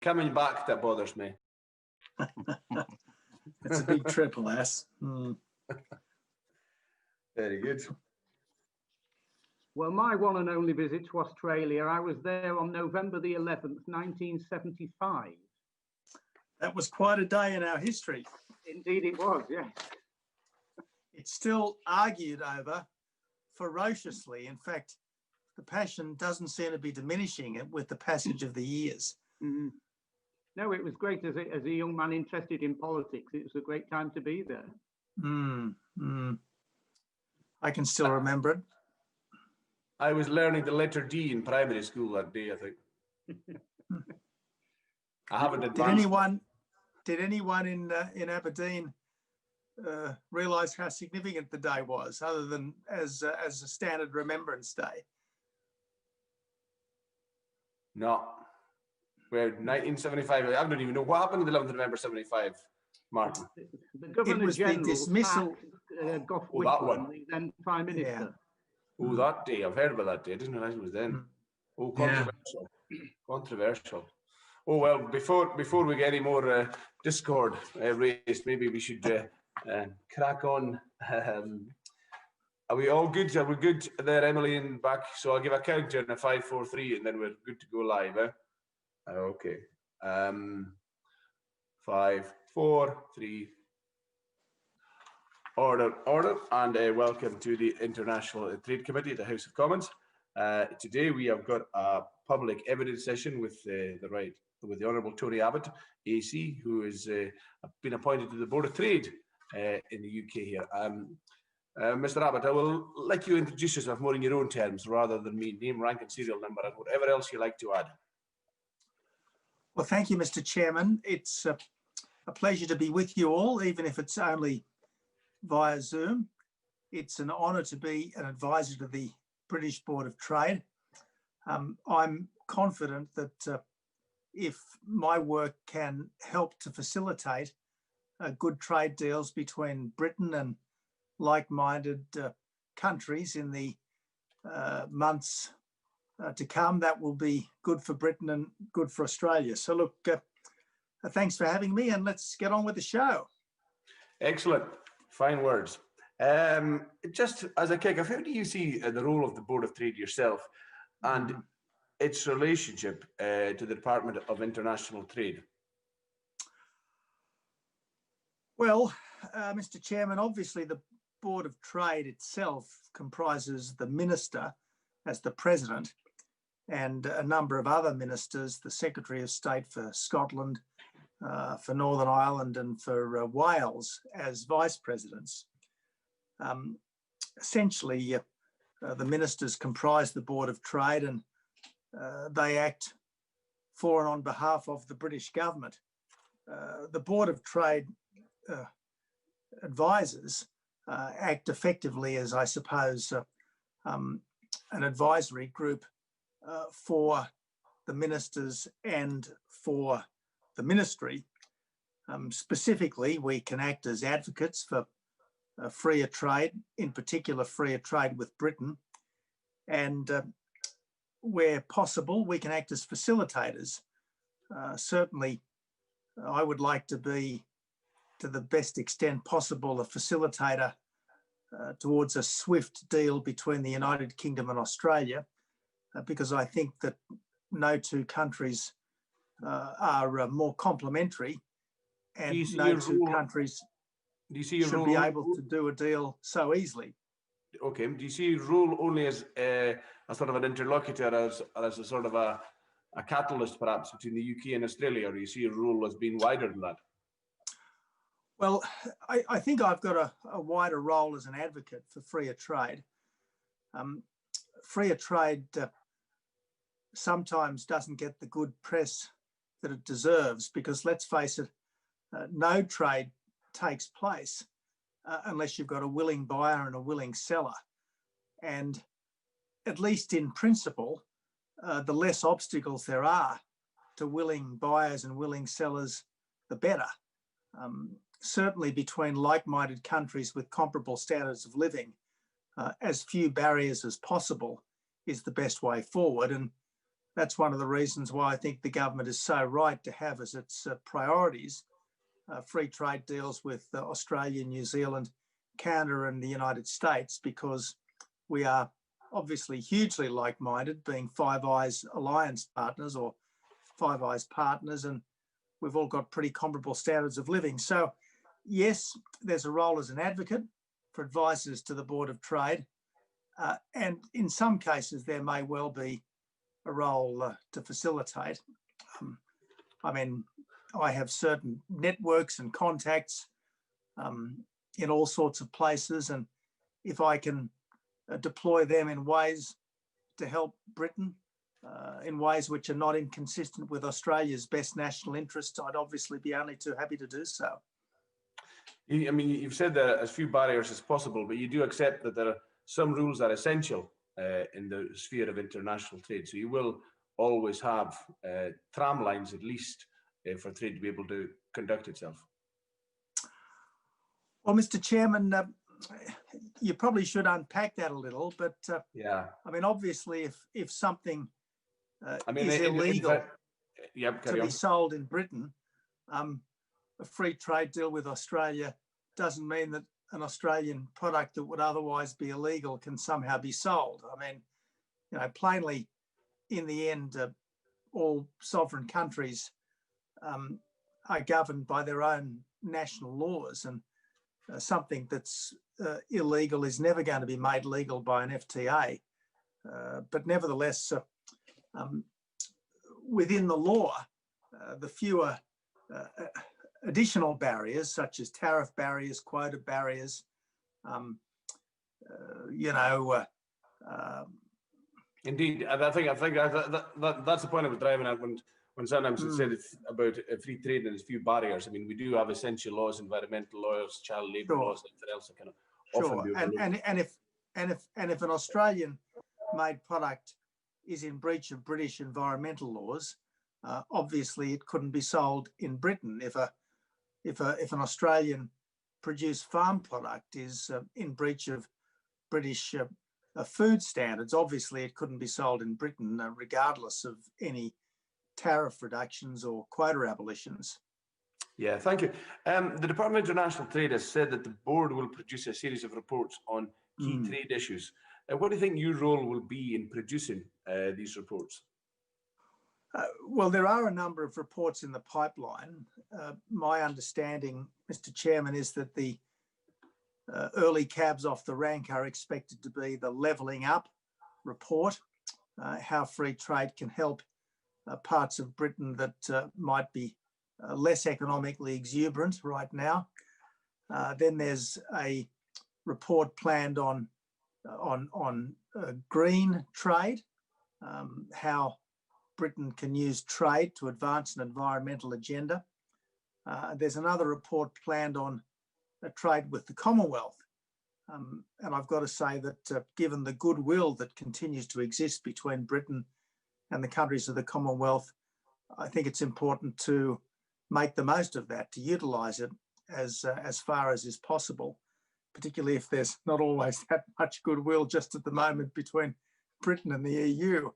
coming back that bothers me. It's a big triple S. Very good. Well, my one and only visit to Australia, I was there on November the 11th, 1975. That was quite a day in our history. Indeed it was, yes. It's still argued over ferociously. In fact, the passion doesn't seem to be diminishing with the passage of the years. Mm-hmm. No, it was great as a young man interested in politics. It was a great time to be there. I can still remember it. I was learning the letter D in primary school that day, I think. I haven't advanced. Did anyone in Aberdeen realise how significant the day was, other than as a standard Remembrance Day? No. Well, 1975. I don't even know what happened on the 11th of November 75, Martin. The Governor General, the dismissal. Gough Oh, that one. the then Prime Minister. Yeah. Oh, that day. I've heard about that day. I didn't realise it was then. Oh, controversial. Yeah. Controversial. Oh, well, before we get any more discord raised, maybe we should crack on. Are we all good? Are we good there, Emily, and back? So I'll give a countdown, a 5, 4, 3, and then we're good to go live. Okay. 5, 4, 3. Order, and welcome to the International Trade Committee at the House of Commons. Today we have got a public evidence session with the Honourable Tony Abbott, AC, who has been appointed to the Board of Trade in the UK here. Mr. Abbott, I will let you introduce yourself more in your own terms rather than me name, rank and serial number and whatever else you like to add. Well, thank you, Mr. Chairman. It's a pleasure to be with you all, even if it's only via Zoom. It's an honour to be an advisor to the British Board of Trade. I'm confident that if my work can help to facilitate good trade deals between Britain and like-minded countries in the months to come, that will be good for Britain and good for Australia. So look, thanks for having me, and let's get on with the show. Excellent. Fine words. Just as a kick-off, how do you see the role of the Board of Trade yourself and its relationship to the Department of International Trade? Well, Mr. Chairman, obviously the Board of Trade itself comprises the Minister as the President and a number of other ministers, the Secretary of State for Scotland, for Northern Ireland and for Wales as Vice Presidents. Essentially, the ministers comprise the Board of Trade, and they act for and on behalf of the British government. The Board of Trade advisors act effectively as, I suppose, an advisory group for the ministers and for the ministry. Specifically, we can act as advocates for freer trade, in particular freer trade with Britain, and where possible, we can act as facilitators. Certainly, I would like to be, to the best extent possible, a facilitator towards a swift deal between the United Kingdom and Australia, because I think that no two countries are more complementary, and no two countries should be able to do a deal so easily. Okay, do you see your role only as a sort of an interlocutor, as a sort of a catalyst perhaps between the UK and Australia, or do you see your role as being wider than that? Well, I think I've got a wider role as an advocate for freer trade. Freer trade sometimes doesn't get the good press that it deserves, because let's face it, no trade takes place unless you've got a willing buyer and a willing seller. And at least in principle, the less obstacles there are to willing buyers and willing sellers, the better. Certainly between like-minded countries with comparable standards of living, as few barriers as possible is the best way forward. And that's one of the reasons why I think the government is so right to have as its priorities free trade deals with Australia, New Zealand, Canada and the United States, because we are obviously hugely like-minded, being Five Eyes alliance partners or Five Eyes partners, and we've all got pretty comparable standards of living. So yes, there's a role as an advocate for advisors to the Board of Trade, and in some cases there may well be a role to facilitate. I mean, I have certain networks and contacts in all sorts of places, and if I can deploy them in ways to help Britain in ways which are not inconsistent with Australia's best national interests, I'd obviously be only too happy to do so. I mean, you've said there are as few barriers as possible, but you do accept that there are some rules that are essential in the sphere of international trade. So you will always have tram lines, at least, for trade to be able to conduct itself. Well, Mr. Chairman, you probably should unpack that a little, but yeah, I mean, obviously, if something is illegal to be sold in Britain, a free trade deal with Australia doesn't mean that an Australian product that would otherwise be illegal can somehow be sold. I mean, you know, plainly, in the end, all sovereign countries are governed by their own national laws, and something that's illegal is never going to be made legal by an FTA. But nevertheless, within the law, the fewer additional barriers, such as tariff barriers, quota barriers, you know. Indeed, I think that's the point I was driving at when sometimes it said it's about free trade and there's few barriers. I mean, we do have essential laws, environmental laws, child labour laws, and everything else that can often be overlooked. And if an Australian-made product is in breach of British environmental laws, obviously it couldn't be sold in Britain. If an Australian-produced farm product is in breach of British food standards, obviously it couldn't be sold in Britain, regardless of any tariff reductions or quota abolitions. Yeah, thank you. The Department of International Trade has said that the board will produce a series of reports on key trade issues. What do you think your role will be in producing these reports? Well, there are a number of reports in the pipeline. My understanding, Mr. Chairman, is that the early cabs off the rank are expected to be the Levelling Up report, how free trade can help parts of Britain that might be less economically exuberant right now. Then there's a report planned on green trade, how Britain can use trade to advance an environmental agenda. There's another report planned on trade with the Commonwealth. And I've got to say that given the goodwill that continues to exist between Britain and the countries of the Commonwealth, I think it's important to make the most of that, to utilise it as far as is possible, particularly if there's not always that much goodwill just at the moment between Britain and the EU.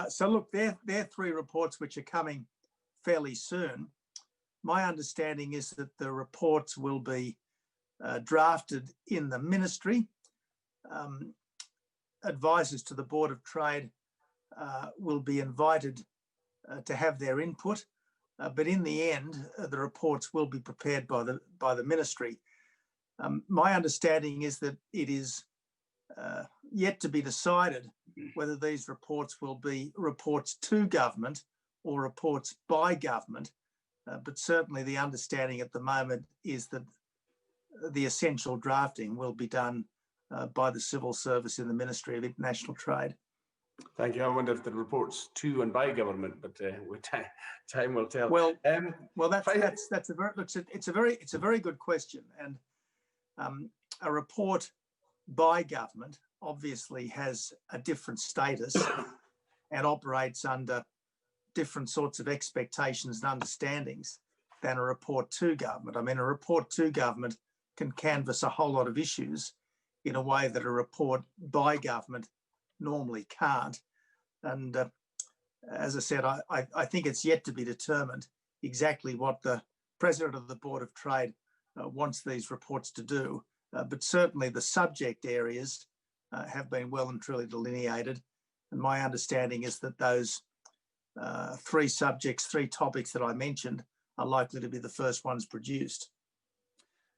So look, they're three reports which are coming fairly soon. My understanding is that the reports will be drafted in the ministry. Advisors to the Board of Trade will be invited to have their input, but in the end, the reports will be prepared by the ministry. My understanding is that it is yet to be decided whether these reports will be reports to government or reports by government, but certainly the understanding at the moment is that the essential drafting will be done by the civil service in the Ministry of International Trade. Thank you. I wonder if the reports to and by government, but time will tell. Well, that's a very good question, and a report by government obviously has a different status and operates under different sorts of expectations and understandings than a report to government. I mean, a report to government can canvass a whole lot of issues in a way that a report by government normally can't. And as I said, I think it's yet to be determined exactly what the President of the Board of Trade wants these reports to do. But certainly the subject areas have been well and truly delineated. And my understanding is that those three topics that I mentioned are likely to be the first ones produced.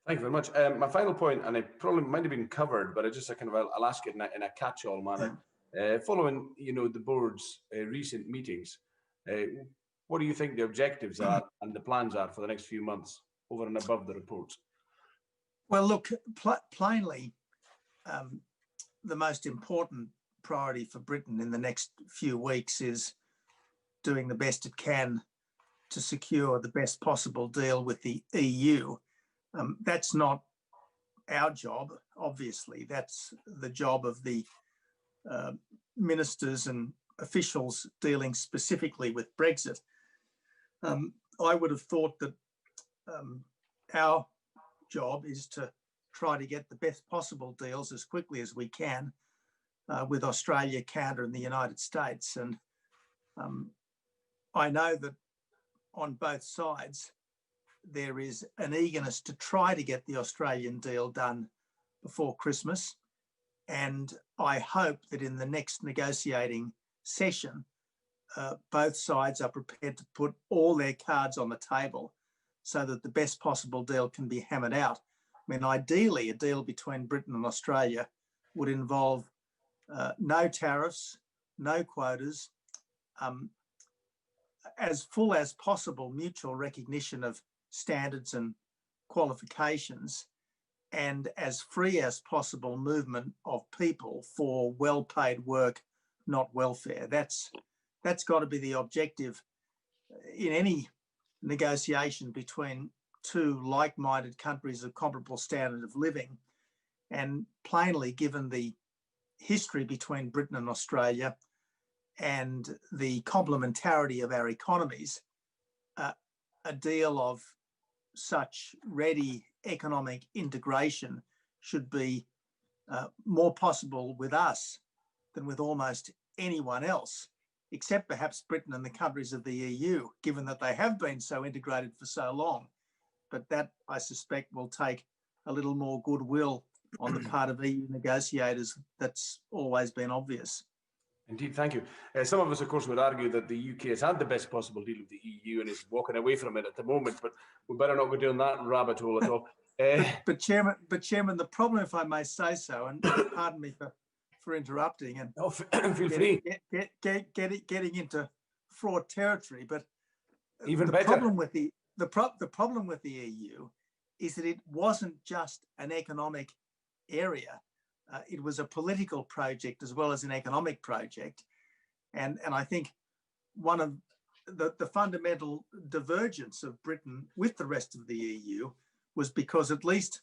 Thank you very much. My final point, and it probably might have been covered, but I'll ask it in a catch-all manner. Following, the board's recent meetings, what do you think the objectives are and the plans are for the next few months, over and above the reports? Well, look, plainly, the most important priority for Britain in the next few weeks is doing the best it can to secure the best possible deal with the EU. That's not our job, obviously. That's the job of the ministers and officials dealing specifically with Brexit. I would have thought that our job is to try to get the best possible deals as quickly as we can with Australia, Canada, and the United States. And I know that on both sides, there is an eagerness to try to get the Australian deal done before Christmas. And I hope that in the next negotiating session, both sides are prepared to put all their cards on the table so that the best possible deal can be hammered out. I mean, ideally, a deal between Britain and Australia would involve no tariffs, no quotas, as full as possible mutual recognition of standards and qualifications, and as free as possible movement of people for well-paid work, not welfare. That's got to be the objective in any negotiation between two like-minded countries of comparable standard of living. And plainly, given the history between Britain and Australia and the complementarity of our economies, a deal of such ready economic integration should be more possible with us than with almost anyone else, except perhaps Britain and the countries of the EU, given that they have been so integrated for so long. But that, I suspect, will take a little more goodwill on the part of EU negotiators. That's always been obvious. Indeed, thank you. Some of us, of course, would argue that the UK has had the best possible deal with the EU and is walking away from it at the moment, but we better not go down that rabbit hole at all. But Chairman, the problem, if I may say so, and pardon me for interrupting, and feel free. Getting into fraud territory, but even the better. Problem with the problem with the EU is that it wasn't just an economic area. It was a political project as well as an economic project. And I think one of the fundamental divergence of Britain with the rest of the EU was because at least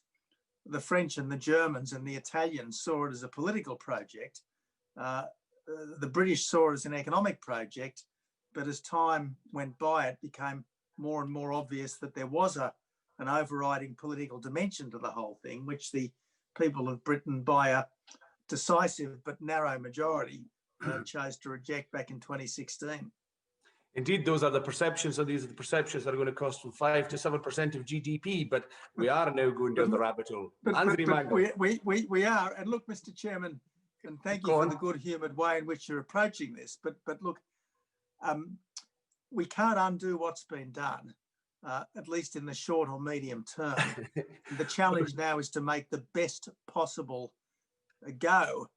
the French and the Germans and the Italians saw it as a political project. The British saw it as an economic project, but as time went by, it became more and more obvious that there was an overriding political dimension to the whole thing, which the people of Britain, by a decisive but narrow majority, chose to reject back in 2016. Indeed, those are the perceptions, and these are the perceptions that are going to cost from 5 to 7% of GDP. But we are now going down the rabbit hole. Anthony Mangle. We are. And look, Mr. Chairman, and thank you for the good-humoured way in which you're approaching this. But look, we can't undo what's been done. At least in the short or medium term. The challenge now is to make the best possible go.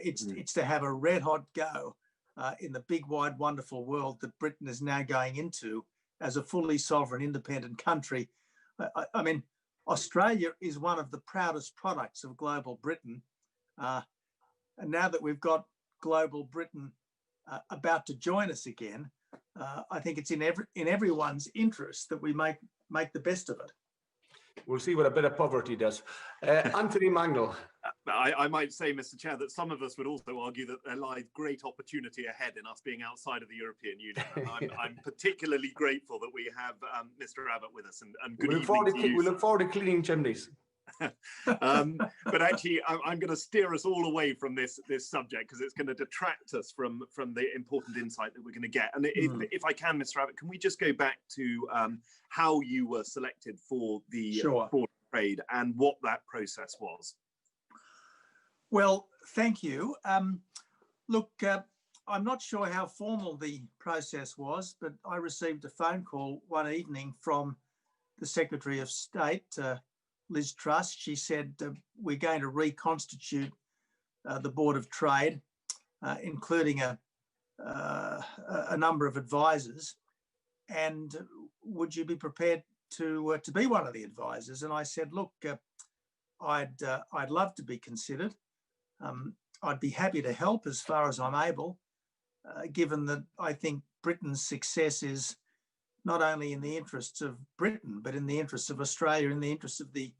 It's to have a red hot go in the big, wide, wonderful world that Britain is now going into as a fully sovereign, independent country. I mean, Australia is one of the proudest products of global Britain. And now that we've got global Britain about to join us again, I think it's in everyone's interest that we make the best of it. We'll see what a bit of poverty does. Anthony Mangle. I might say, Mr. Chair, that some of us would also argue that there lies great opportunity ahead in us being outside of the European Union. And I'm particularly grateful that we have Mr. Abbott with us. And good evening to you. We look forward to cleaning chimneys. But actually, I'm going to steer us all away from this subject because it's going to detract us from the important insight that we're going to get. And if I can, Mr. Abbott, can we just go back to how you were selected for the board of trade and what that process was? Well, thank you. Look, I'm not sure how formal the process was, but I received a phone call one evening from the Secretary of State, Liz Truss. She said, we're going to reconstitute the Board of Trade, including a number of advisors. And would you be prepared to be one of the advisors? And I said, look, I'd love to be considered. I'd be happy to help as far as I'm able, given that I think Britain's success is not only in the interests of Britain, but in the interests of Australia, in the interests of the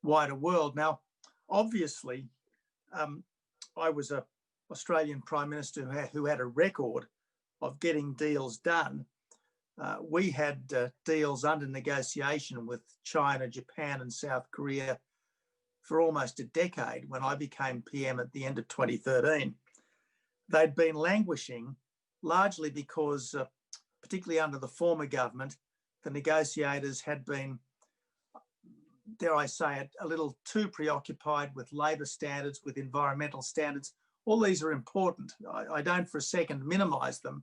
wider world. Now, obviously, I was an Australian Prime Minister who had a record of getting deals done. We had deals under negotiation with China, Japan, and South Korea for almost a decade when I became PM at the end of 2013. They'd been languishing largely because, particularly under the former government, the negotiators had been, dare I say it, a little too preoccupied with labour standards, with environmental standards. All these are important. I don't for a second minimise them,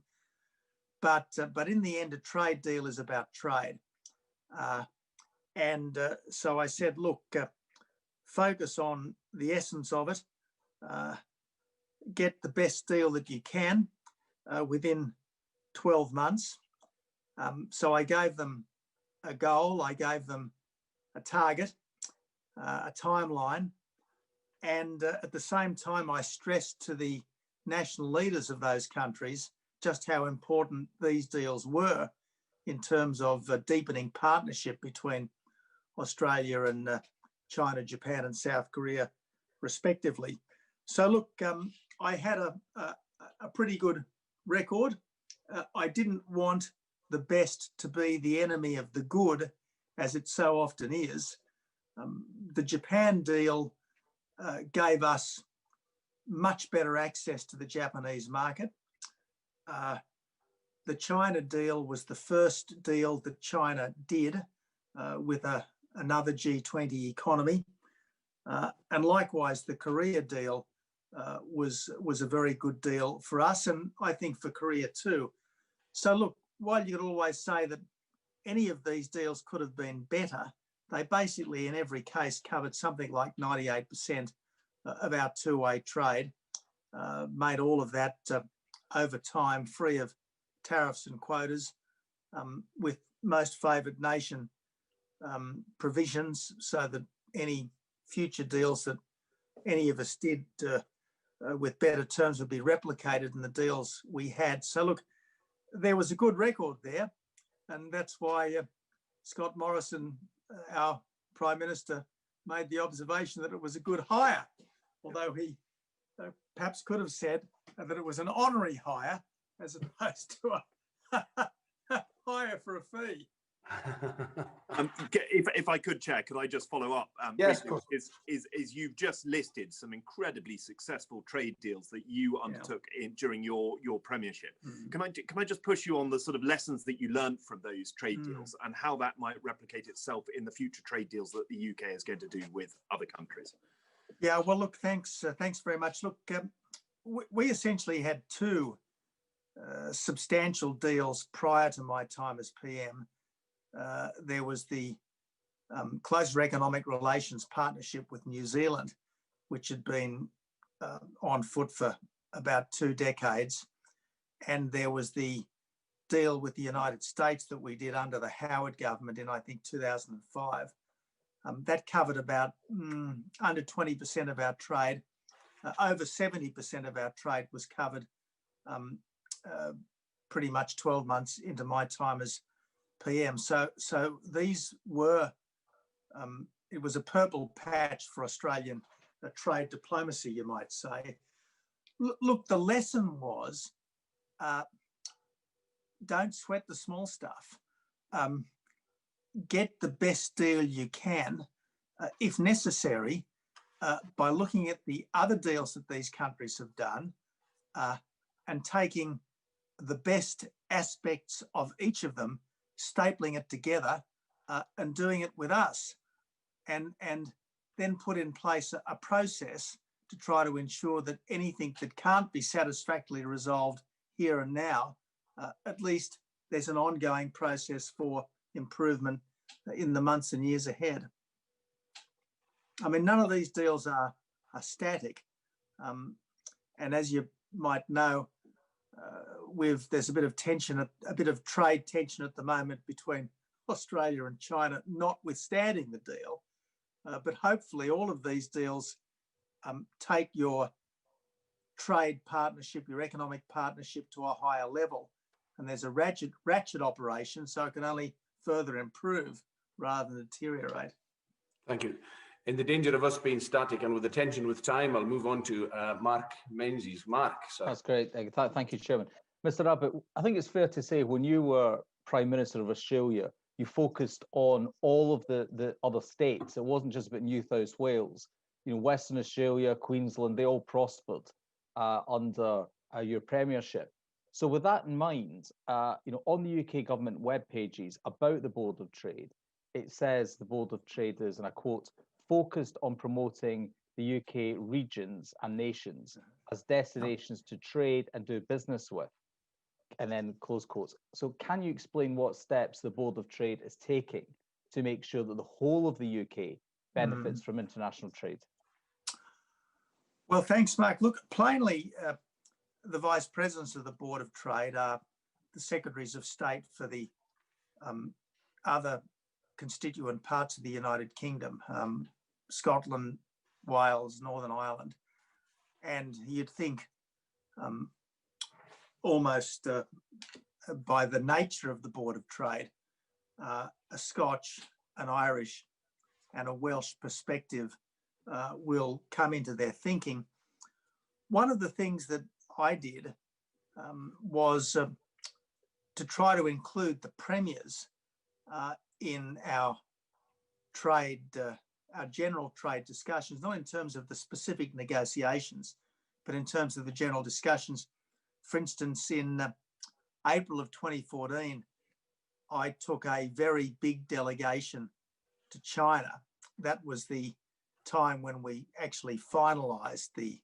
but in the end, a trade deal is about trade. So I said, look, focus on the essence of it, get the best deal that you can within 12 months. So I gave them a goal, I gave them a target, a timeline, and at the same time I stressed to the national leaders of those countries just how important these deals were in terms of deepening partnership between Australia and China, Japan and South Korea, respectively. So look, I had a pretty good record. I didn't want the best to be the enemy of the good, as it so often is. The Japan deal gave us much better access to the Japanese market. The China deal was the first deal that China did with another G20 economy. And likewise, the Korea deal was a very good deal for us, and I think for Korea too. So look, while you could always say that any of these deals could have been better, they basically in every case covered something like 98% of our two-way trade, made all of that over time free of tariffs and quotas, with most favoured nation provisions, so that any future deals that any of us did with better terms would be replicated in the deals we had. So look, there was a good record there, and that's why Scott Morrison, our Prime Minister, made the observation that it was a good hire, although he perhaps could have said that it was an honorary hire as opposed to a hire for a fee. If I could, Chair, could I just follow up? Yes, of course. Is you've just listed some incredibly successful trade deals that you undertook during your premiership. Can I just push you on the sort of lessons that you learned from those trade deals and how that might replicate itself in the future trade deals that the UK is going to do with other countries? Yeah, well, look, thanks very much. Look, we essentially had two substantial deals prior to my time as PM. There was the closer economic relations partnership with New Zealand, which had been on foot for about 2 decades. And there was the deal with the United States that we did under the Howard government in, I think, 2005. That covered about under 20% of our trade. Over 70% of our trade was covered pretty much 12 months into my time as PM. So these were, it was a purple patch for Australian trade diplomacy, you might say. Look, the lesson was, don't sweat the small stuff. Get the best deal you can if necessary, by looking at the other deals that these countries have done and taking the best aspects of each of them, stapling it together and doing it with us, and then put in place a process to try to ensure that anything that can't be satisfactorily resolved here and now, at least there's an ongoing process for improvement in the months and years ahead. I mean, none of these deals are static. And as you might know, there's a bit of tension, a bit of trade tension at the moment between Australia and China, notwithstanding the deal. But hopefully all of these deals take your trade partnership, your economic partnership to a higher level. And there's a ratchet operation, so it can only further improve rather than deteriorate. Thank you. In the danger of us being static and with the tension with time, I'll move on to Mark Menzies. Mark. Sir. That's great. Thank you, Chairman. Mr. Abbott, I think it's fair to say when you were Prime Minister of Australia, you focused on all of the other states. It wasn't just about New South Wales. You know, Western Australia, Queensland, they all prospered under your premiership. So with that in mind, you know, on the UK government web pages about the Board of Trade, it says the Board of Trade is, and I quote, focused on promoting the UK regions and nations as destinations to trade and do business with, and then close quotes. So can you explain what steps the Board of Trade is taking to make sure that the whole of the UK benefits from international trade? Well, thanks, Mark. Look, plainly, the Vice Presidents of the Board of Trade are the Secretaries of State for the other constituent parts of the United Kingdom, Scotland, Wales, Northern Ireland. And you'd think almost by the nature of the Board of Trade, a Scotch, an Irish and a Welsh perspective will come into their thinking. One of the things that I did was to try to include the premiers in our trade, our general trade discussions, not in terms of the specific negotiations, but in terms of the general discussions. For instance, in April of 2014, I took a very big delegation to China. That was the time when we actually finalised the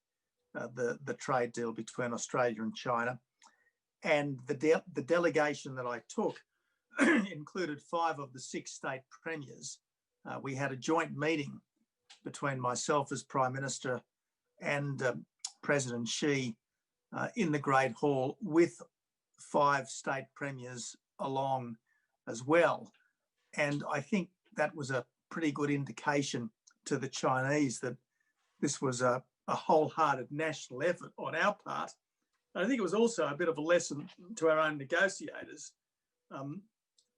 trade deal between Australia and China. And the delegation that I took included 5 of the 6 state premiers. We had a joint meeting between myself as Prime Minister and President Xi in the Great Hall with 5 state premiers along as well. And I think that was a pretty good indication to the Chinese that this was a wholehearted national effort on our part. And I think it was also a bit of a lesson to our own negotiators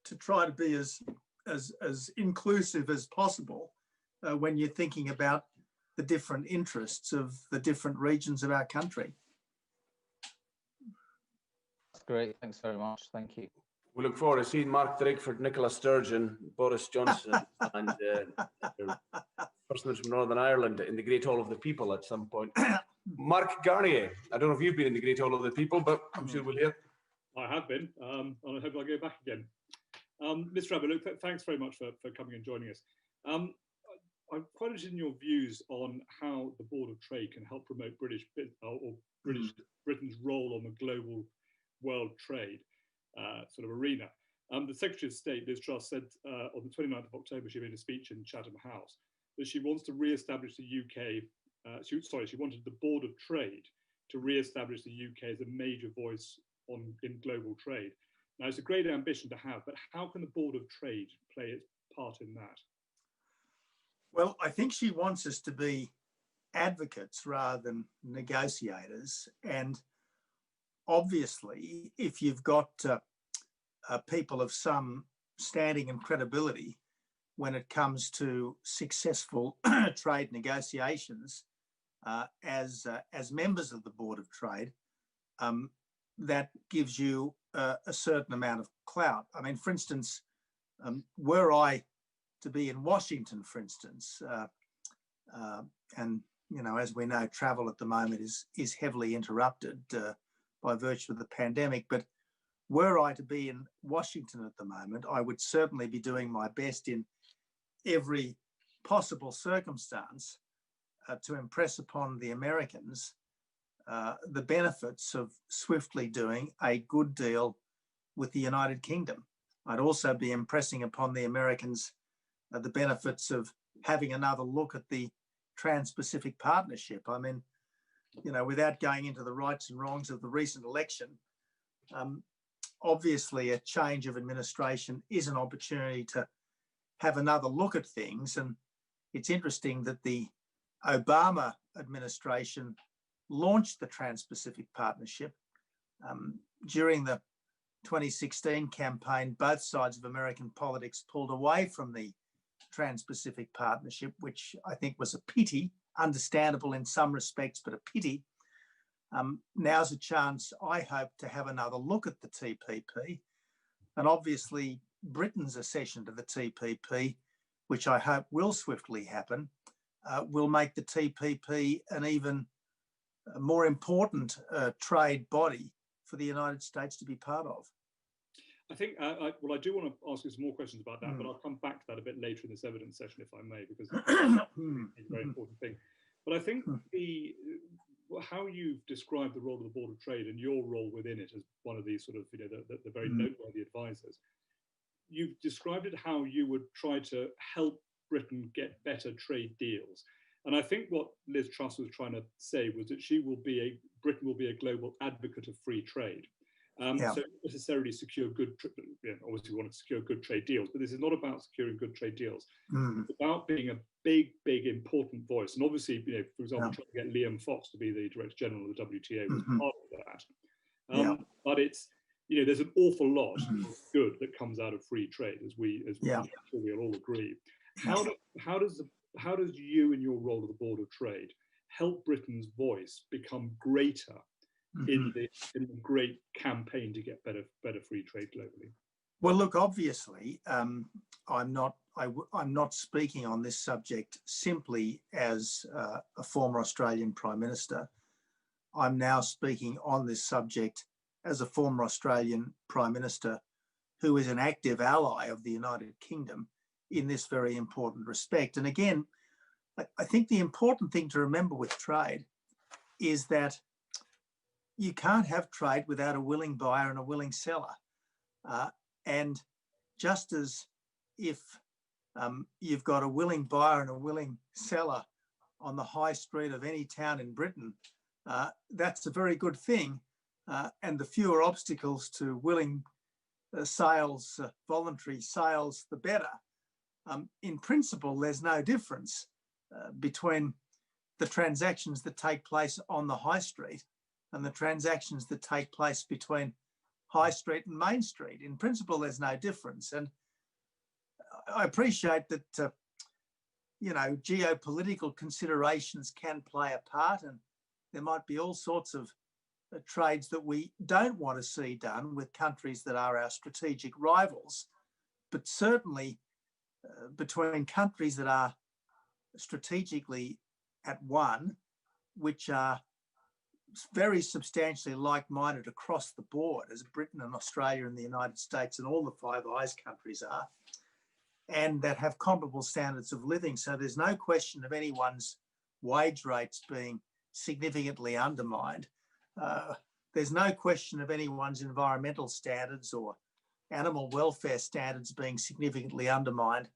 to try to be as inclusive as possible when you're thinking about the different interests of the different regions of our country. That's great. Thanks very much. Thank you. We look forward to seeing Mark Drakeford, Nicola Sturgeon, Boris Johnson and persons from Northern Ireland in the Great Hall of the People at some point. Mark Garnier, I don't know if you've been in the Great Hall of the People, but I'm sure we'll hear. I have been, and I hope I'll go back again. Mr. Abbott, look, thanks very much for coming and joining us. I'm quite interested in your views on how the Board of Trade can help promote Britain's role on the global world trade sort of arena. The Secretary of State, Liz Truss, said on the 29th of October, she made a speech in Chatham House that she wants to re-establish the UK, she wanted the Board of Trade to re-establish the UK as a major voice in global trade. Now, it's a great ambition to have, but how can the Board of Trade play its part in that? Well, I think she wants us to be advocates rather than negotiators. And obviously, if you've got people of some standing and credibility when it comes to successful trade negotiations as members of the Board of Trade, that gives you a certain amount of clout. I mean, for instance, were I to be in Washington, for instance. And, you know, as we know, travel at the moment is heavily interrupted by virtue of the pandemic. But were I to be in Washington at the moment, I would certainly be doing my best in every possible circumstance to impress upon the Americans the benefits of swiftly doing a good deal with the United Kingdom. I'd also be impressing upon the Americans the benefits of having another look at the Trans-Pacific Partnership. I mean, you know, without going into the rights and wrongs of the recent election, obviously a change of administration is an opportunity to have another look at things. And it's interesting that the Obama administration launched the Trans-Pacific Partnership. During the 2016 campaign, both sides of American politics pulled away from the Trans-Pacific Partnership, which I think was a pity, understandable in some respects, but a pity. Now's a chance, I hope, to have another look at the TPP. And obviously, Britain's accession to the TPP, which I hope will swiftly happen, will make the TPP an even more important trade body for the United States to be part of. I think, I do want to ask you some more questions about that, but I'll come back to that a bit later in this evidence session, if I may, because it's a very important thing. But I think how you've described the role of the Board of Trade and your role within it as one of these sort of, you know, the very noteworthy advisors, you've described it how you would try to help Britain get better trade deals. And I think what Liz Truss was trying to say was that Britain will be a global advocate of free trade. So not necessarily secure good, obviously we want to secure good trade deals, but this is not about securing good trade deals. It's about being a big, important voice. And obviously, you know, for example, trying to get Liam Fox to be the Director General of the WTO was part of that. But it's, you know, there's an awful lot of good that comes out of free trade, as I'm sure we'll all agree. How does you in your role of the Board of Trade help Britain's voice become greater in the great campaign to get better free trade globally? Well, look, obviously, I'm not speaking on this subject simply as a former Australian Prime Minister. I'm now speaking on this subject as a former Australian Prime Minister who is an active ally of the United Kingdom in this very important respect. And again, I think the important thing to remember with trade is that you can't have trade without a willing buyer and a willing seller. And just as if you've got a willing buyer and a willing seller on the high street of any town in Britain, that's a very good thing. And the fewer obstacles to willing sales, voluntary sales, the better. In principle, there's no difference between the transactions that take place on the high street and the transactions that take place between High Street and Main Street. In principle, there's no difference. And I appreciate that, you know, geopolitical considerations can play a part, and there might be all sorts of trades that we don't want to see done with countries that are our strategic rivals. But certainly between countries that are strategically at one, which are very substantially like-minded across the board, as Britain and Australia and the United States and all the Five Eyes countries are, and that have comparable standards of living. So there's no question of anyone's wage rates being significantly undermined. There's no question of anyone's environmental standards or animal welfare standards being significantly undermined.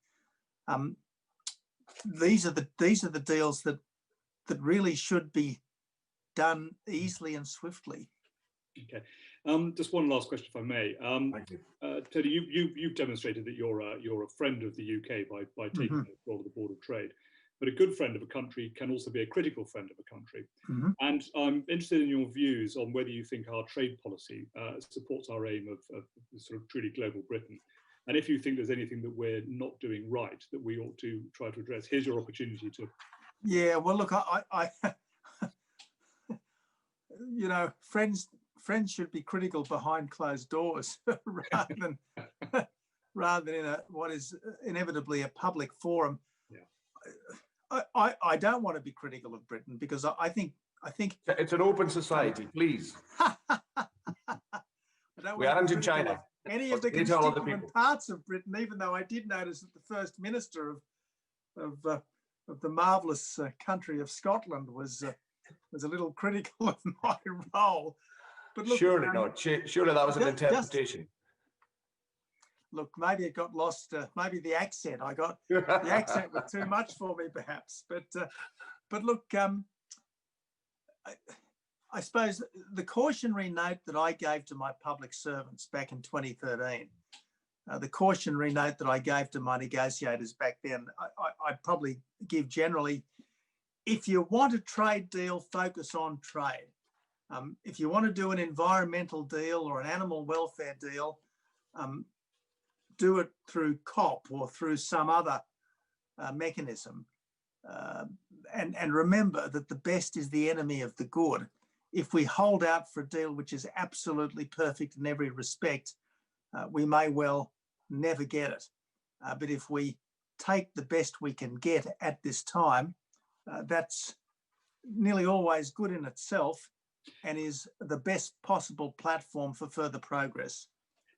These are the deals that really should be done easily and swiftly. Okay, just one last question, if I may. Thank you. Tony, you've demonstrated that you're a friend of the UK by taking the role of the Board of Trade. But a good friend of a country can also be a critical friend of a country. And I'm interested in your views on whether you think our trade policy supports our aim of sort of truly global Britain. And if you think there's anything that we're not doing right that we ought to try to address, here's your opportunity to. Yeah, well, look, I you know, friends should be critical behind closed doors rather than rather than in what is inevitably a public forum. Yeah. I don't want to be critical of Britain because I think it's an open society, please. We aren't in China. Any of the constituent parts of Britain, even though I did notice that the First Minister of the marvellous country of Scotland was a little critical of my role. But look, surely not. Surely that was an interpretation. Look, maybe it got lost. Maybe the accent. The accent was too much for me, perhaps. But look, I suppose the cautionary note that I gave to my public servants back in 2013, the cautionary note that I gave to my negotiators back then, I'd probably give generally: if you want a trade deal, focus on trade. If you want to do an environmental deal or an animal welfare deal, do it through COP or through some other mechanism. And remember that the best is the enemy of the good. If we hold out for a deal which is absolutely perfect in every respect, we may well never get it. But if we take the best we can get at this time, that's nearly always good in itself and is the best possible platform for further progress.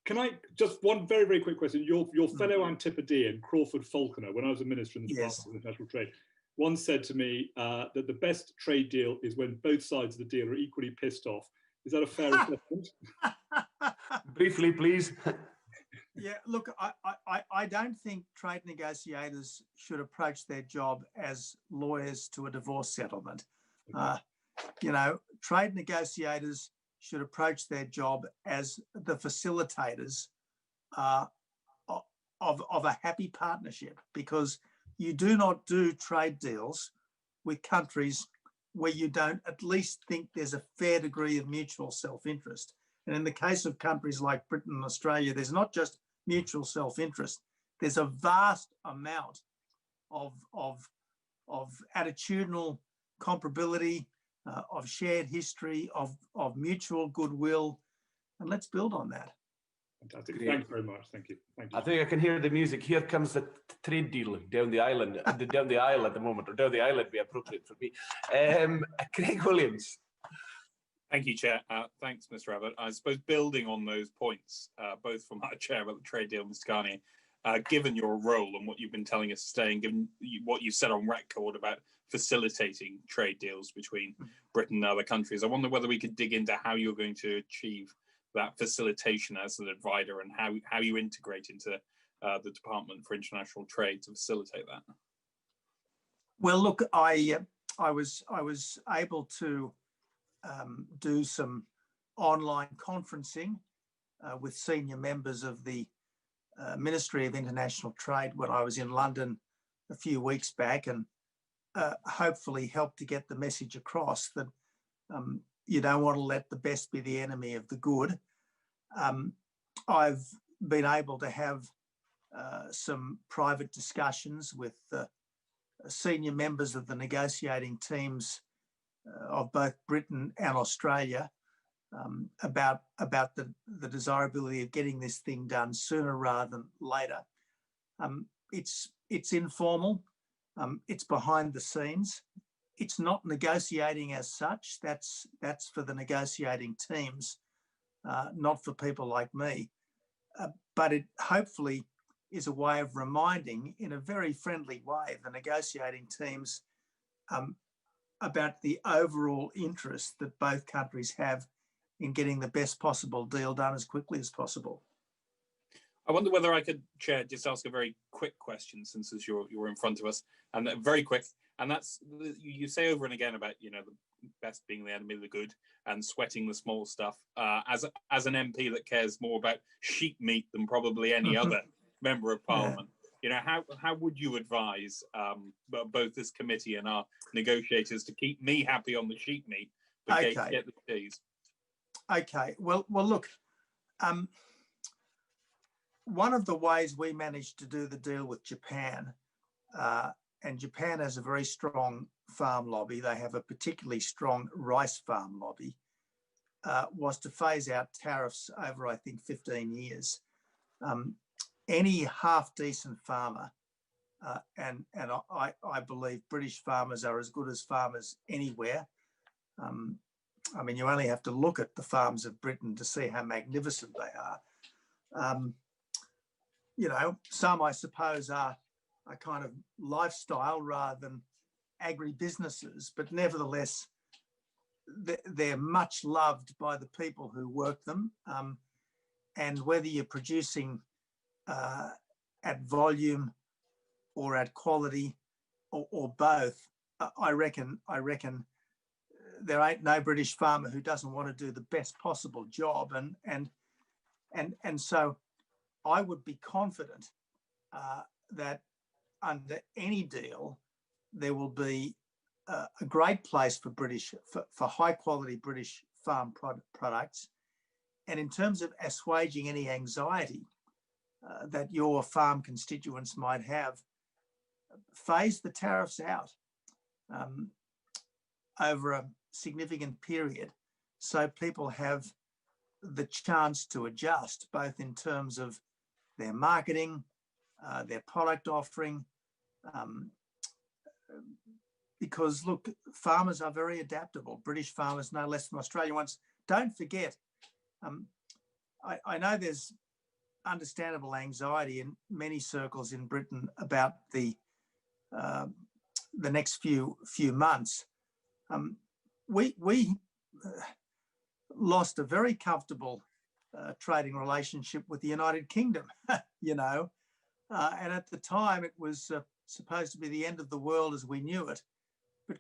Can I just one very, very quick question? Your fellow Antipodean, Crawford Falconer, when I was a minister in the Department of International Trade, once said to me that the best trade deal is when both sides of the deal are equally pissed off. Is that a fair assessment? Briefly, please. Yeah, look, I don't think trade negotiators should approach their job as lawyers to a divorce settlement. Trade negotiators should approach their job as the facilitators of a happy partnership, because you do not do trade deals with countries where you don't at least think there's a fair degree of mutual self-interest. And in the case of countries like Britain and Australia, there's not just mutual self-interest, there's a vast amount of attitudinal comparability, of shared history, of mutual goodwill, and let's build on that. Fantastic. Thanks very much. Thank you. Thank you. I think I can hear the music. Here comes the trade deal down the island, down the aisle at the moment, or down the island be appropriate for me. Craig Williams. Thank you, Chair. Thanks, Mr. Abbott. I suppose building on those points, both from our Chair about the trade deal, Mr. Carney, given your role and what you've been telling us today, and given what you said on record about facilitating trade deals between Britain and other countries, I wonder whether we could dig into how you're going to achieve that facilitation as an advisor, and how you integrate into the Department for International Trade to facilitate that. Well, look, I was able to do some online conferencing with senior members of the Ministry of International Trade when I was in London a few weeks back, and hopefully helped to get the message across that you don't want to let the best be the enemy of the good. I've been able to have some private discussions with senior members of the negotiating teams of both Britain and Australia about the desirability of getting this thing done sooner rather than later. It's informal. It's behind the scenes. It's not negotiating as such. That's for the negotiating teams, not for people like me. But it hopefully is a way of reminding, in a very friendly way, the negotiating teams about the overall interest that both countries have in getting the best possible deal done as quickly as possible. I wonder whether I could, Chair, just ask a very quick question, since as you're in front of us, and very quick. And that's, you say over and again about, the best being the enemy of the good and sweating the small stuff. As an MP that cares more about sheep meat than probably any other member of Parliament, how would you advise both this committee and our negotiators to keep me happy on the sheep meat, but get the cheese? Okay. Well, look. One of the ways we managed to do the deal with Japan, and Japan has a very strong farm lobby, they have a particularly strong rice farm lobby, was to phase out tariffs over, I think, 15 years. any half-decent farmer, and I believe British farmers are as good as farmers anywhere. I mean, you only have to look at the farms of Britain to see how magnificent they are. You know, some, I suppose, are a kind of lifestyle rather than agribusinesses, but nevertheless, they're much loved by the people who work them. And whether you're producing at volume or at quality or both, I reckon there ain't no British farmer who doesn't want to do the best possible job. And so I would be confident that under any deal, there will be a great place for high quality British farm products. And in terms of assuaging any anxiety that your farm constituents might have, phase the tariffs out over a significant period so people have the chance to adjust, both in terms of their marketing, their product offering, because look, farmers are very adaptable. British farmers no less than Australian ones. Don't forget, I know there's understandable anxiety in many circles in Britain about the next few months. We lost a very comfortable trading relationship with the United Kingdom, you know, and at the time it was supposed to be the end of the world as we knew it. But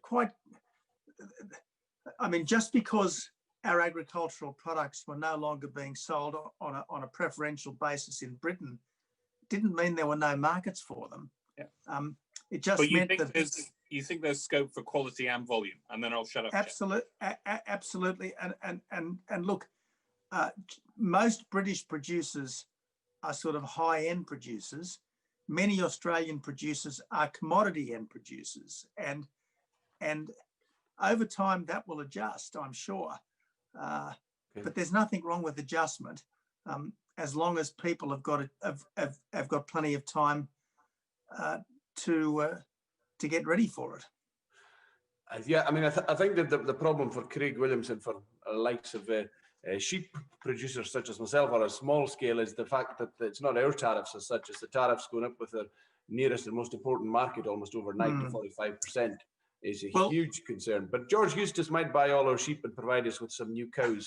I mean, just because our agricultural products were no longer being sold on a preferential basis in Britain didn't mean there were no markets for them. Yeah. It just meant that you think there's scope for quality and volume, and then I'll shut up. Absolutely. And look, most British producers are sort of high-end producers. Many Australian producers are commodity end producers, and over time that will adjust, I'm sure. But there's nothing wrong with adjustment, as long as people have got plenty of time to get ready for it. Yeah, I mean, I think that the problem for Craig Williamson, for likes of sheep producers such as myself on a small scale, is the fact that it's not our tariffs as such, as the tariffs going up with the nearest and most important market almost overnight to 45% is a huge concern. But George Eustace might buy all our sheep and provide us with some new cows.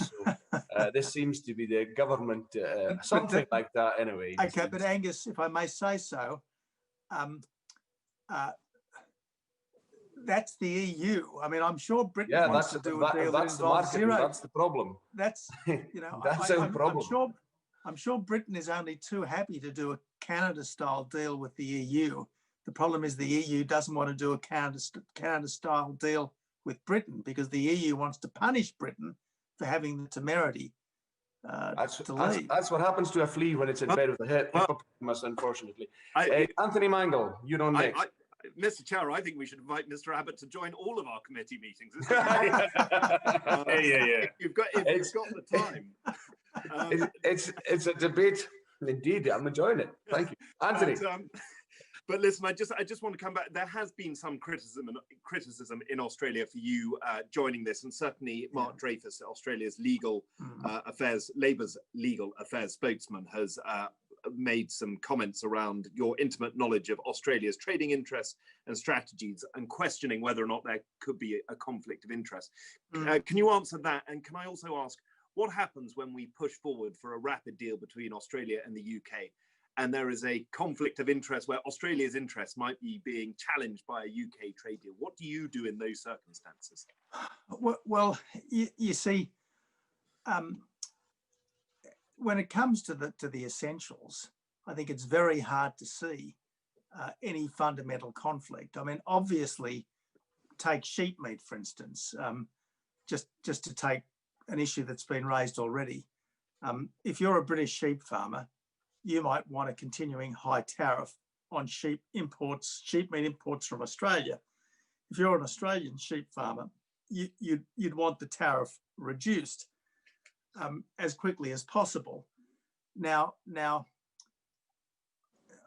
So this seems to be the government, something like that anyway. Okay, but Angus, if I may say so, that's the EU. I mean, I'm sure Britain wants to do a deal that involves zero. That's the problem. That's, you know, that's our problem. I'm sure Britain is only too happy to do a Canada-style deal with the EU. The problem is the EU doesn't want to do a Canada-style deal with Britain because the EU wants to punish Britain for having the temerity to leave. That's what happens to a flea when it's in bed with a hippopotamus, unfortunately. Anthony Mangle, you're on next. Mr. Chair, I think we should invite Mr. Abbott to join all of our committee meetings. If you've got the time. It's a debate. Indeed, I'm enjoying it. Thank you, Anthony. But listen, I just want to come back. There has been some criticism in Australia for you joining this, and certainly Mark Dreyfus, Australia's Labour's legal affairs spokesman, has made some comments around your intimate knowledge of Australia's trading interests and strategies, and questioning whether or not there could be a conflict of interest. Can you answer that? And can I also ask, what happens when we push forward for a rapid deal between Australia and the UK, and there is a conflict of interest where Australia's interests might be being challenged by a UK trade deal? What do you do in those circumstances? Well, you see, when it comes to the essentials, I think it's very hard to see any fundamental conflict. I mean, obviously, take sheep meat, for instance, just to take an issue that's been raised already. If you're a British sheep farmer, you might want a continuing high tariff on sheep meat imports from Australia. If you're an Australian sheep farmer, you'd want the tariff reduced as quickly as possible. Now,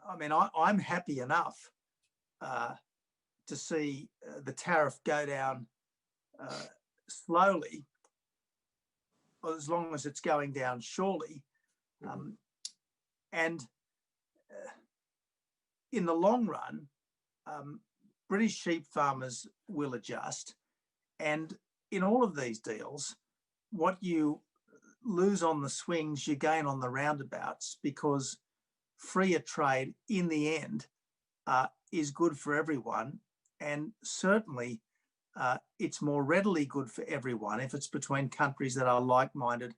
I mean, I'm happy enough to see the tariff go down slowly, as long as it's going down surely. And in the long run, British sheep farmers will adjust. And in all of these deals, what you lose on the swings, you gain on the roundabouts, because freer trade in the end is good for everyone. And certainly it's more readily good for everyone if it's between countries that are like-minded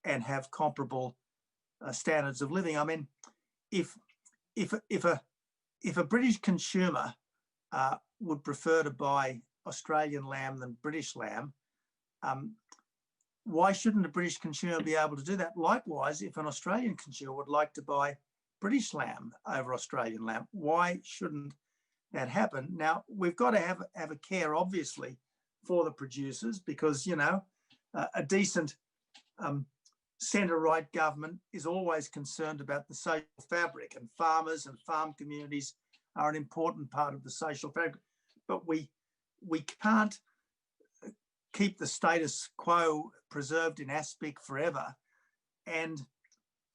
and have comparable standards of living. I mean, if a British consumer would prefer to buy Australian lamb than British lamb, why shouldn't a British consumer be able to do that? Likewise, if an Australian consumer would like to buy British lamb over Australian lamb, why shouldn't that happen? Now, we've got to have a care, obviously, for the producers, because, you know, a decent centre-right government is always concerned about the social fabric, and farmers and farm communities are an important part of the social fabric. But we can't keep the status quo preserved in aspic forever. And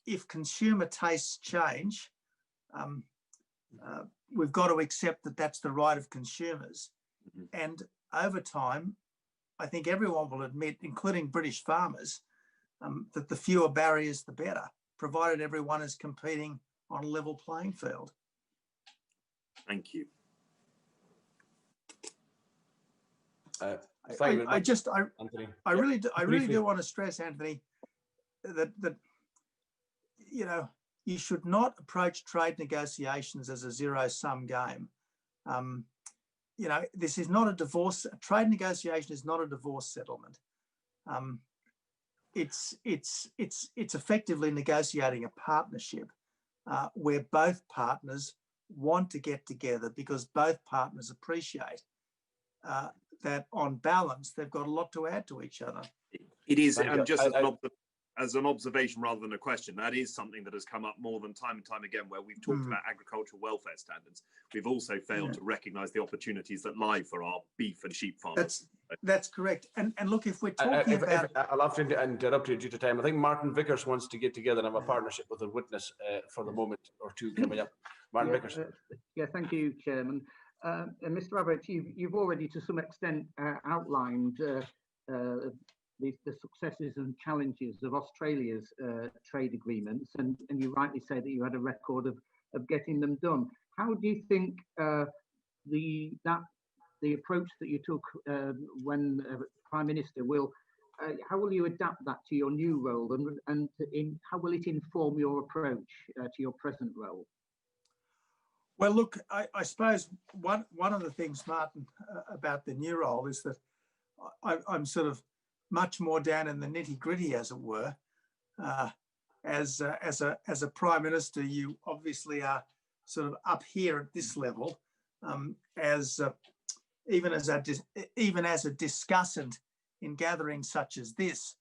if consumer tastes change, we've got to accept that that's the right of consumers. And over time, I think everyone will admit, including British farmers, that the fewer barriers, the better, provided everyone is competing on a level playing field. Thank you. I really do want to stress, Anthony, that you know, you should not approach trade negotiations as a zero-sum game. You know, this is not a divorce. A trade negotiation is not a divorce settlement. It's effectively negotiating a partnership where both partners want to get together because both partners appreciate that on balance, they've got a lot to add to each other. It is, and just as an observation rather than a question, that is something that has come up more than time and time again, where we've talked about agricultural welfare standards. We've also failed to recognise the opportunities that lie for our beef and sheep farmers. That's correct. And look, if we're talking about... I'll have to interrupt you due to time. I think Martin Vickers wants to get together and have a partnership with a witness for the moment or two coming up. Martin Vickers. Yeah, thank you, Chairman. Mr. Abbott, you've already to some extent outlined the successes and challenges of Australia's trade agreements, and you rightly say that you had a record of getting them done. How do you think the approach that you took when Prime Minister how will you adapt that to your new role, and how will it inform your approach to your present role? Well, look, I suppose one of the things, Martin, about the new role is that I'm sort of much more down in the nitty-gritty, as it were. As a Prime Minister, you obviously are sort of up here at this level, even as a discussant in gatherings such as this.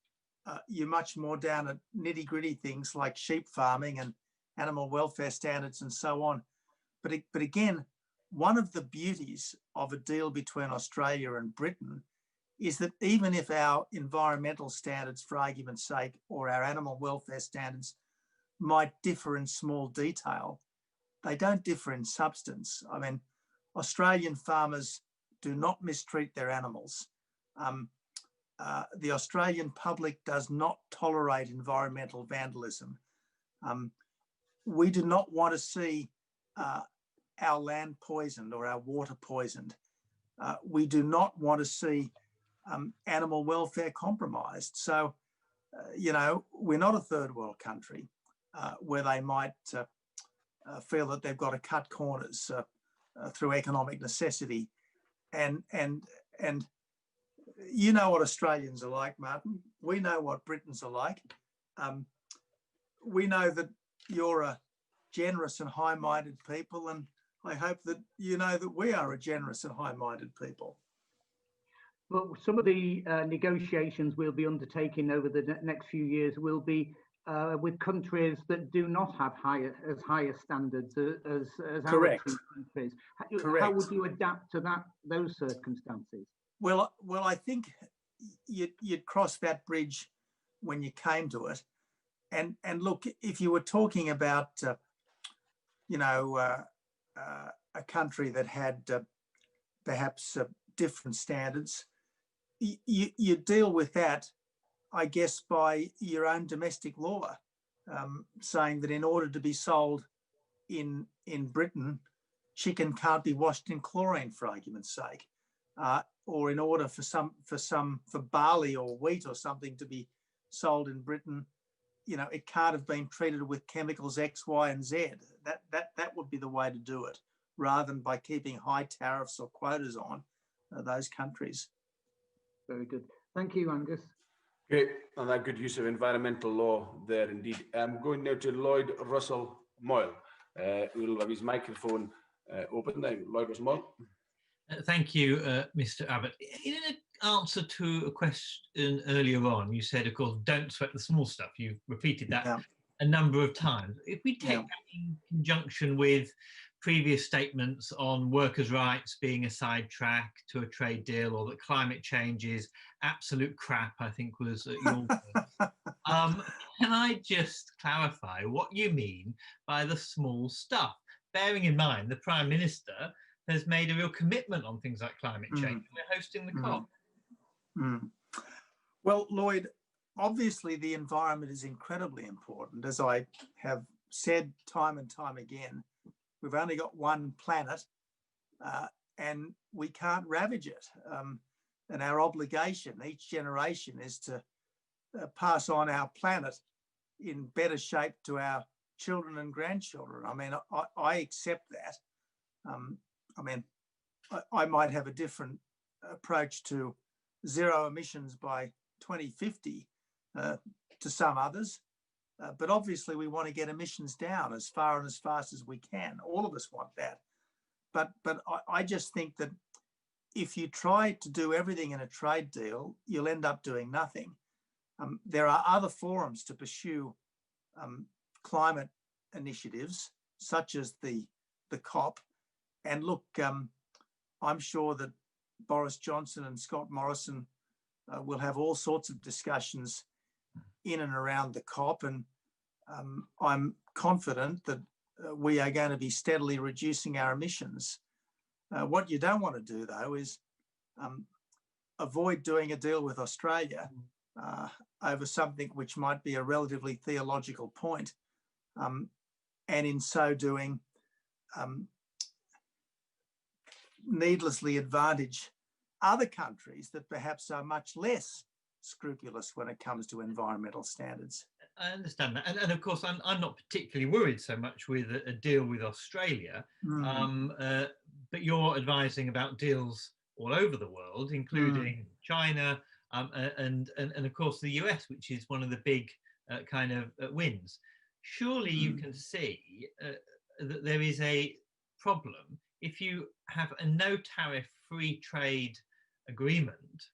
You're much more down at nitty-gritty things like sheep farming and animal welfare standards and so on. But again, one of the beauties of a deal between Australia and Britain is that even if our environmental standards, for argument's sake, or our animal welfare standards might differ in small detail, they don't differ in substance. I mean, Australian farmers do not mistreat their animals. The Australian public does not tolerate environmental vandalism. We do not want to see our land poisoned or our water poisoned. We do not want to see animal welfare compromised. So, you know, we're not a third world country where they might feel that they've got to cut corners through economic necessity. And you know what Australians are like, Martin. We know what Britons are like. We know that you're a generous and high-minded people, and I hope that you know that we are a generous and high-minded people. Well, some of the negotiations we'll be undertaking over the next few years will be with countries that do not have higher standards as Correct. our two countries. Correct. How would you adapt to those circumstances? Well, I think you'd cross that bridge when you came to it. And look, if you were talking about, a country that had perhaps different standards, you deal with that, I guess, by your own domestic law, saying that in order to be sold in Britain, chicken can't be washed in chlorine, for argument's sake, or in order for barley or wheat or something to be sold in Britain, it can't have been treated with chemicals X, Y, and Z. That would be the way to do it, rather than by keeping high tariffs or quotas on those countries. Very good. Thank you, Angus. Great, and that good use of environmental law there indeed. I'm going now to Lloyd Russell Moyle, who will have his microphone open now. Lloyd Russell Moyle. Thank you, Mr. Abbott. In an answer to a question earlier on, you said, of course, don't sweat the small stuff. You've repeated that a number of times. If we take that in conjunction with previous statements on workers' rights being a sidetrack to a trade deal, or that climate change is absolute crap, I think was your words. Can I just clarify what you mean by the small stuff? Bearing in mind the Prime Minister has made a real commitment on things like climate change. We're hosting the COP. Well, Lloyd, obviously the environment is incredibly important. As I have said time and time again, we've only got one planet and we can't ravage it. And our obligation each generation is to pass on our planet in better shape to our children and grandchildren. I mean, I accept that. I might have a different approach to zero emissions by 2050 to some others. But obviously we want to get emissions down as far and as fast as we can. All of us want that. But I just think that if you try to do everything in a trade deal, you'll end up doing nothing. There are other forums to pursue climate initiatives, such as the COP. And look, I'm sure that Boris Johnson and Scott Morrison will have all sorts of discussions in and around the COP, and I'm confident that we are going to be steadily reducing our emissions. What you don't want to do, though, is avoid doing a deal with Australia over something which might be a relatively theological point, and in so doing, needlessly advantage other countries that perhaps are much less scrupulous when it comes to environmental standards. I understand that, and of course I'm not particularly worried so much with a deal with Australia, but you're advising about deals all over the world, including China and of course the US, which is one of the big kind of wins. Surely you can see that there is a problem if you have a no tariff free trade agreement,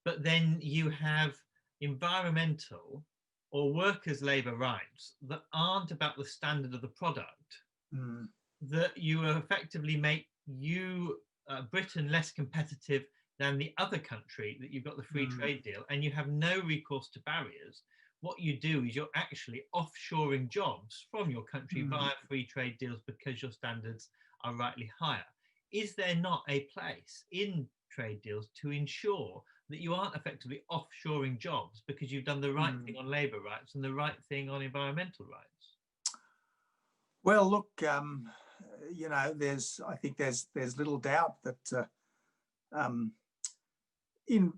but then you have environmental or workers' labour rights that aren't about the standard of the product, that you effectively make Britain less competitive than the other country that you've got the free trade deal, and you have no recourse to barriers. What you do is you're actually offshoring jobs from your country via free trade deals because your standards are rightly higher. Is there not a place in trade deals to ensure that you aren't effectively offshoring jobs because you've done the right thing on labour rights and the right thing on environmental rights? Well, look, I think there's little doubt that in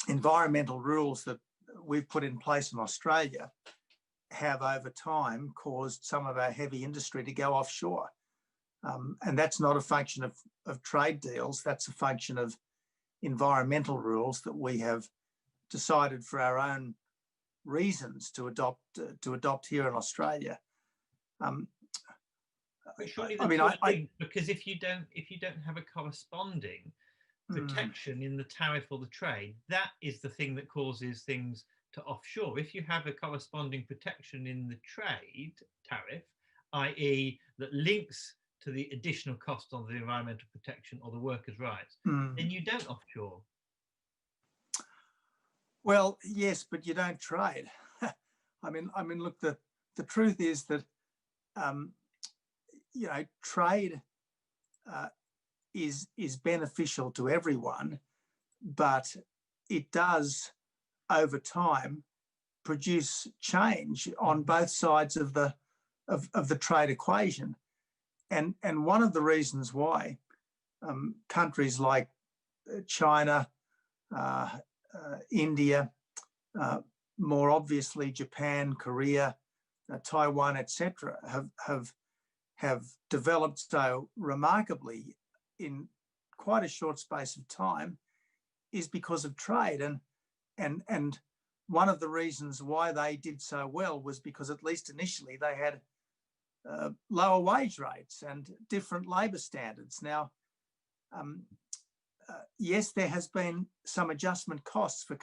environmental rules that we've put in place in Australia have over time caused some of our heavy industry to go offshore. And that's not a function of trade deals, that's a function of environmental rules that we have decided for our own reasons to adopt here in Australia. But surely because if you don't have a corresponding protection in the tariff or the trade, that is the thing that causes things to offshore if you have a corresponding protection in the trade tariff, i.e. that links to the additional cost of the environmental protection or the workers' rights, then you don't offshore. Well, yes, but you don't trade. I mean, look, the truth is that, you know, trade is beneficial to everyone, but it does, over time, produce change on both sides of the trade equation. And one of the reasons why countries like China, India, more obviously Japan, Korea, Taiwan, etc., have developed so remarkably in quite a short space of time is because of trade. And one of the reasons why they did so well was because, at least initially, they had lower wage rates and different labour standards. Now, yes, there has been some adjustment costs for